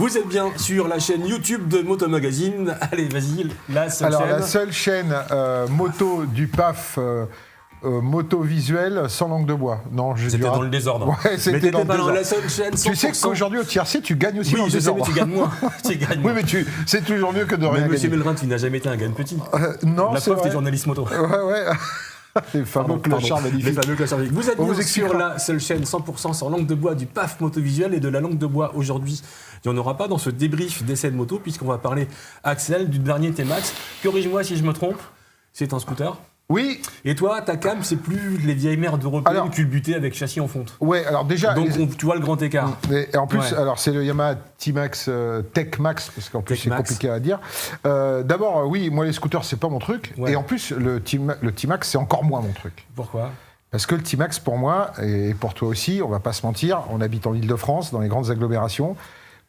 Vous êtes bien sur la chaîne YouTube de Moto Magazine. Allez, vas-y, la seule chaîne. La seule chaîne moto du PAF moto visuel sans langue de bois. Non, c'était dans le désordre. Ouais, mais t'étais pas dans la seule chaîne 100%. Tu sais qu'aujourd'hui au tiercé, tu gagnes aussi dans le désordre. Oui, je sais, mais tu gagnes moins. Oui, mais c'est toujours mieux que de rien gagner. Monsieur Mellerin, tu n'as jamais été un gagne petit. Non, la c'est preuve, vrai. t'es journaliste moto. Ouais. Les fameux clochards magnifiques. Les fameux clochards magnifiques. Vous êtes bien sur expliquera. la seule chaîne 100% sans langue de bois du PAF Motovisuel et de la langue de bois aujourd'hui. Il n'y en aura pas dans ce débrief d'essai de moto puisqu'on va parler, Axel, du dernier T-Max. Corrige-moi si je me trompe, c'est un scooter. Oui. Et toi, ta cam, c'est plus les vieilles merdes européennes culbutées avec châssis en fonte. Ouais, alors déjà... Donc tu vois le grand écart. Et en plus, alors c'est le Yamaha T-Max Tech Max, parce qu'en plus c'est compliqué à dire. D'abord, oui, moi les scooters, c'est pas mon truc. Ouais. Et en plus, le T-Max, c'est encore moins mon truc. Pourquoi ? Parce que le T-Max, pour moi, et pour toi aussi, on va pas se mentir, on habite en Ile-de-France, dans les grandes agglomérations.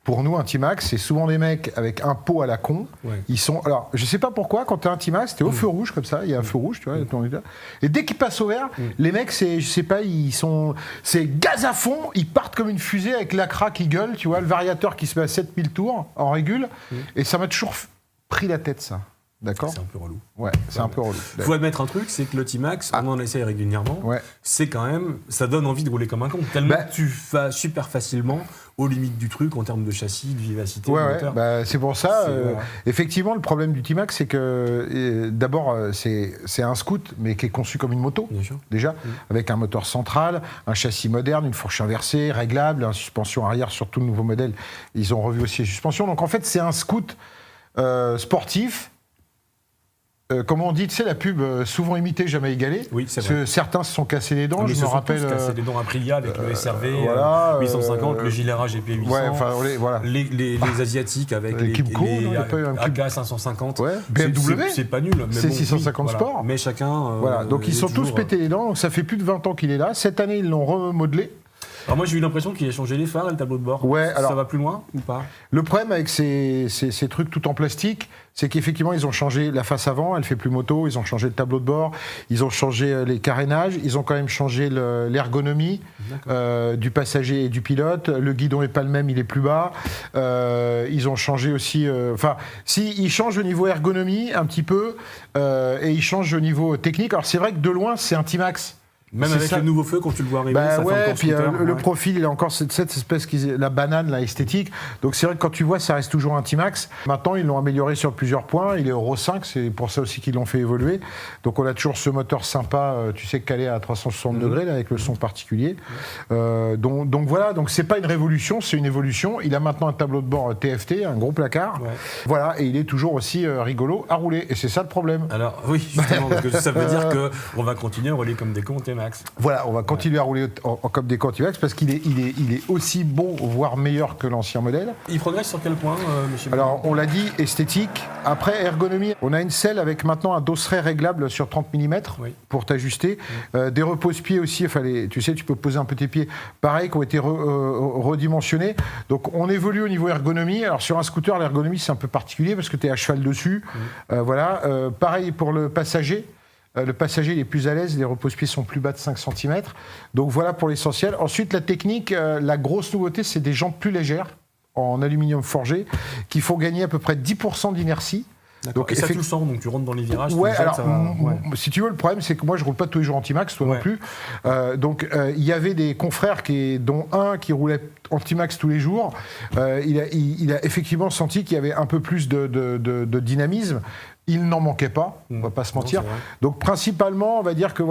Pour nous, un T-Max, c'est souvent des mecs avec un pot à la con. Ouais. Ils sont. Alors, je sais pas pourquoi, quand t'as un T-Max, t'es au feu rouge comme ça, il y a un feu rouge, tu vois. Et dès qu'ils passent au vert, les mecs, je sais pas, c'est gaz à fond, ils partent comme une fusée avec l'acra qui gueule, tu vois, le variateur qui se met à 7000 tours en régule. Et ça m'a toujours pris la tête, ça. D'accord. C'est un peu relou. Ouais, c'est un peu relou. Il faut admettre un truc, c'est que le T-Max, on en essaye régulièrement, c'est quand même, ça donne envie de rouler comme un con. Tellement que tu vas super facilement aux limites du truc en termes de châssis, de vivacité, de moteur. C'est pour ça, effectivement, le problème du T-Max, c'est que d'abord, c'est un scoot, mais qui est conçu comme une moto, déjà, avec un moteur central, un châssis moderne, une fourche inversée, réglable, une suspension arrière sur tout le nouveau modèle. Ils ont revu aussi les suspensions. Donc en fait, c'est un scoot sportif. Comme on dit, tu sais, la pub souvent imitée, jamais égalée. Oui, c'est vrai. Certains se sont cassés les dents, je me rappelle. Ils se sont cassés les dents Aprilia avec le SRV 850, le Gilera GP 800. Ouais, enfin, voilà. Les Asiatiques avec les AK 550. Ouais. BMW. C'est pas nul. C'est 650 Sport. Mais chacun. Voilà, donc ils sont tous pétés les dents. Donc ça fait plus de 20 ans qu'il est là. Cette année, ils l'ont remodelé. Alors moi j'ai eu l'impression qu'il a changé les phares et le tableau de bord. Ouais, alors, ça va plus loin ou pas ? Le problème avec ces trucs tout en plastique, c'est qu'effectivement ils ont changé la face avant, elle fait plus moto, ils ont changé le tableau de bord, ils ont changé les carénages, ils ont quand même changé l'ergonomie du passager et du pilote, le guidon est pas le même, il est plus bas, ils ont changé aussi, ils changent au niveau ergonomie un petit peu, et ils changent au niveau technique. Alors c'est vrai que de loin c'est un T-Max. Même avec le nouveau feu, quand tu le vois arriver, ça fait encore puis le profil, il a encore cette espèce, la banane, la esthétique. Donc c'est vrai que quand tu vois, ça reste toujours un T-Max. Maintenant, ils l'ont amélioré sur plusieurs points. Il est Euro 5, c'est pour ça aussi qu'ils l'ont fait évoluer. Donc on a toujours ce moteur sympa, tu sais, calé à 360 degrés, là, avec le son particulier. Donc voilà, donc c'est pas une révolution, c'est une évolution. Il a maintenant un tableau de bord TFT, un gros placard. Ouais. Voilà, et il est toujours aussi rigolo à rouler. Et c'est ça le problème. Alors oui, justement, parce que ça veut dire qu'on va continuer à rouler comme des cons T-Max. Voilà, on va continuer à rouler comme des T-Max parce qu'il est aussi bon, voire meilleur que l'ancien modèle. Il progresse sur quel point, monsieur ? Alors, on l'a dit, esthétique. Après, ergonomie, on a une selle avec maintenant un dosseret réglable sur 30 mm pour t'ajuster. Des repose-pieds aussi, tu sais, tu peux poser un peu tes pieds, pareil, qui ont été redimensionnés. Donc, on évolue au niveau ergonomie. Alors, sur un scooter, l'ergonomie, c'est un peu particulier parce que tu es à cheval dessus. Pareil pour le passager. Le passager il est plus à l'aise, les repose-pieds sont plus bas de 5 cm. Donc voilà pour l'essentiel. Ensuite, la technique, la grosse nouveauté, c'est des jantes plus légères, en aluminium forgé, qui font gagner à peu près 10% d'inertie. Donc, et ça tu le sens, donc tu rentres dans les virages. Ouais, alors, si tu veux, le problème, c'est que moi, je roule pas tous les jours en T-Max, toi non plus. Donc, il y avait des confrères, dont un qui roulait en T-Max tous les jours. Il a effectivement senti qu'il y avait un peu plus de dynamisme. Il n'en manquait pas, on va pas se mentir. Donc, principalement, on va dire que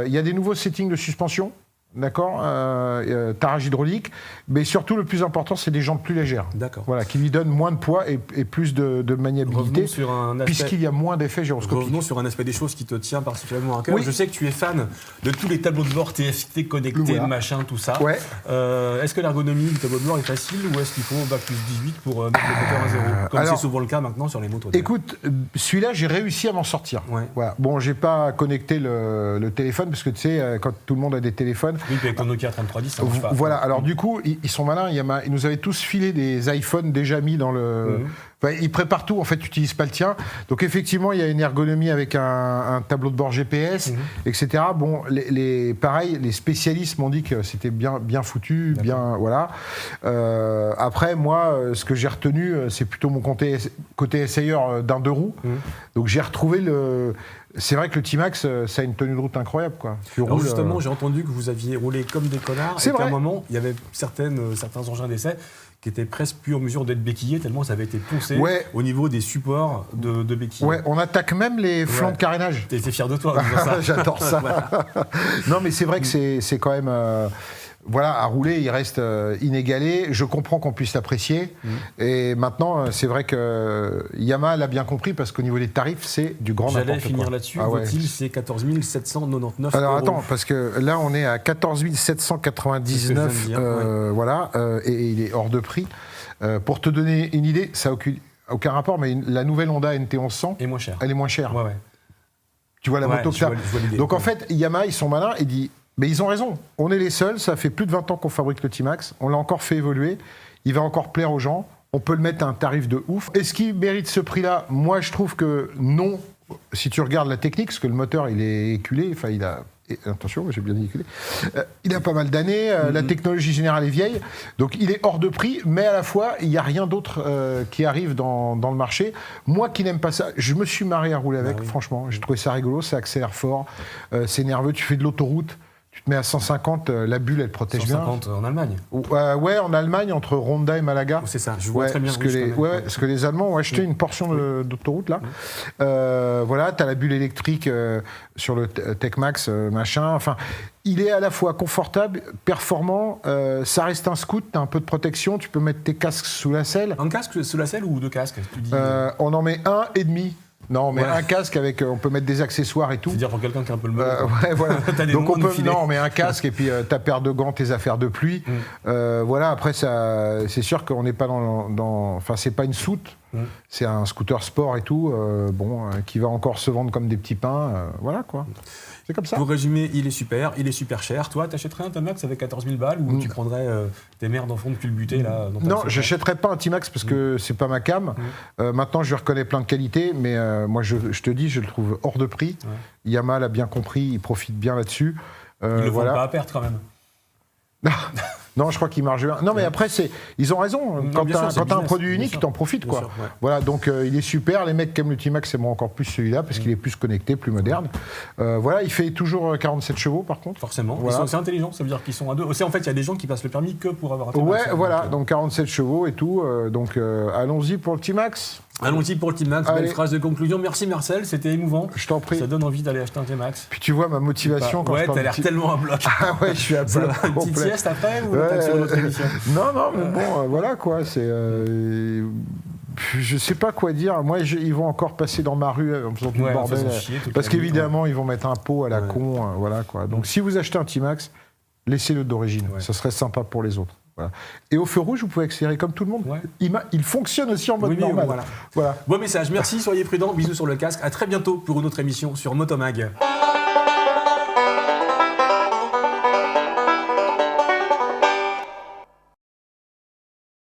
il y a des nouveaux settings de suspension. D'accord, tarage hydraulique, mais surtout le plus important, c'est des jantes plus légères. D'accord. Voilà, qui lui donnent moins de poids et plus de maniabilité, puisqu'il y a moins d'effets gyroscopiques. Revenons sur un aspect des choses qui te tient particulièrement à cœur. Oui. Je sais que tu es fan de tous les tableaux de bord TFT connectés, machin, tout ça. Ouais. Est-ce que l'ergonomie du tableau de bord est facile ou est-ce qu'il faut bac plus 18 pour mettre le moteur à zéro, comme c'est souvent le cas maintenant sur les motos? Écoute, celui-là, j'ai réussi à m'en sortir. Ouais. Voilà. Bon, j'ai pas connecté le téléphone parce que tu sais, quand tout le monde a des téléphones. Oui, puis avec ton Nokia 3310, ça marche pas. Voilà, alors du coup, ils sont malins. Ils nous avaient tous filé des iPhones déjà mis dans le... il prépare tout, en fait, tu n'utilises pas le tien. Donc effectivement, il y a une ergonomie avec un tableau de bord GPS, etc. Bon, pareil, les spécialistes m'ont dit que c'était bien foutu, bien, voilà. Après, moi, ce que j'ai retenu, c'est plutôt mon côté essayeur d'un 2 roues. Donc j'ai retrouvé c'est vrai que le T-Max, ça a une tenue de route incroyable, quoi. Alors justement, j'ai entendu que vous aviez roulé comme des connards. C'est vrai. À un moment, il y avait certains engins d'essai qui étaient presque plus en mesure d'être béquillés, tellement ça avait été poncé au niveau des supports de béquilles. Ouais, on attaque même les flancs de carénage. T'es fier de toi, en disant ça. J'adore ça. Voilà. Non, mais c'est vrai que c'est quand même... Voilà, à rouler, il reste inégalé. Je comprends qu'on puisse l'apprécier. Et maintenant, c'est vrai que Yamaha l'a bien compris parce qu'au niveau des tarifs, c'est du grand n'importe quoi. J'allais finir là-dessus. Vaut-il, c'est 14 799 Alors euros. attends, parce que là, on est à 14 799. Voilà, et il est hors de prix. Pour te donner une idée, ça n'a aucun rapport, mais la nouvelle Honda NT1100, est moins chère. Elle est moins chère. Ouais. Tu vois la moto que ça. Donc en fait, Yamaha, ils sont malins et disent... Mais ils ont raison. On est les seuls. Ça fait plus de 20 ans qu'on fabrique le T-Max. On l'a encore fait évoluer. Il va encore plaire aux gens. On peut le mettre à un tarif de ouf. Est-ce qu'il mérite ce prix-là? Moi, je trouve que non. Si tu regardes la technique, parce que le moteur, il est éculé. Enfin, il a... Attention, j'ai bien dit éculé. Il a pas mal d'années. La technologie générale est vieille. Donc, il est hors de prix. Mais à la fois, il n'y a rien d'autre qui arrive dans le marché. Moi qui n'aime pas ça, je me suis marré à rouler avec. Franchement, j'ai trouvé ça rigolo. Ça accélère fort. C'est nerveux. Tu fais de l'autoroute. Tu te mets à 150, la bulle, elle protège 150 bien. 150 en Allemagne. Ouais, en Allemagne, entre Ronda et Malaga. C'est ça, je vois très bien. Parce que les Allemands ont acheté une portion d'autoroute, là. Voilà, tu as la bulle électrique sur le Tech-Max, machin. Enfin, il est à la fois confortable, performant, ça reste un scoot, tu as un peu de protection, tu peux mettre tes casques sous la selle. Un casque sous la selle ou 2 casques tu dis, On en met 1,5. Non, mais un casque avec, on peut mettre des accessoires et tout. C'est-à-dire pour quelqu'un qui a un peu le mal. Voilà. Donc on peut, on met un casque et puis ta paire de gants, tes affaires de pluie. Voilà. Après, c'est sûr qu'on n'est pas enfin, c'est pas une soute. C'est un scooter sport et tout. Qui va encore se vendre comme des petits pains. Voilà quoi. C'est comme ça. Pour résumer, il est super cher. Toi, t'achèterais un T-Max avec 14 000 balles ou tu prendrais tes mères d'enfants de culbuter là Non, j'achèterais pas un T-Max parce que c'est pas ma cam. Maintenant, je reconnais plein de qualités, mais moi, je te dis, je le trouve hors de prix. Yamaha l'a bien compris, il profite bien là-dessus. Ils le vendent pas à perte quand même. Non, je crois qu'il marche bien. Non, mais après, ils ont raison. Quand tu as un produit unique, tu t'en profites, quoi. Voilà, donc il est super. Les mecs qui aiment le T-Max, c'est encore plus celui-là, parce qu'il est plus connecté, plus moderne. Voilà, il fait toujours 47 chevaux, par contre. Forcément. Voilà. C'est intelligent, ça veut dire qu'ils sont à deux. En fait, il y a des gens qui passent le permis que pour avoir un T-Max. Ouais, voilà, donc 47 chevaux et tout. Donc allons-y pour le T-Max. Allons-y pour le T-Max, belle phrase de conclusion. Merci Marcel, c'était émouvant. Je t'en prie. Ça donne envie d'aller acheter un T-Max. Puis tu vois ma motivation quand je parle. Ouais, t'as l'air tellement à bloc. Ah ouais, je suis à bloc. Une petite sieste après ou sur notre émission? Non, mais bon, voilà quoi. C'est. Je sais pas quoi dire. Moi, ils vont encore passer dans ma rue en faisant tout le bordel. Parce qu'évidemment, ils vont mettre un pot à la con. Voilà quoi. Donc si vous achetez un T-Max, laissez-le d'origine. Ça serait sympa pour les autres. Voilà. Et au feu rouge, vous pouvez accélérer comme tout le monde. Il fonctionne aussi en mode normal. Voilà. Bon message, merci, soyez prudents, bisous sur le casque. À très bientôt pour une autre émission sur Motomag.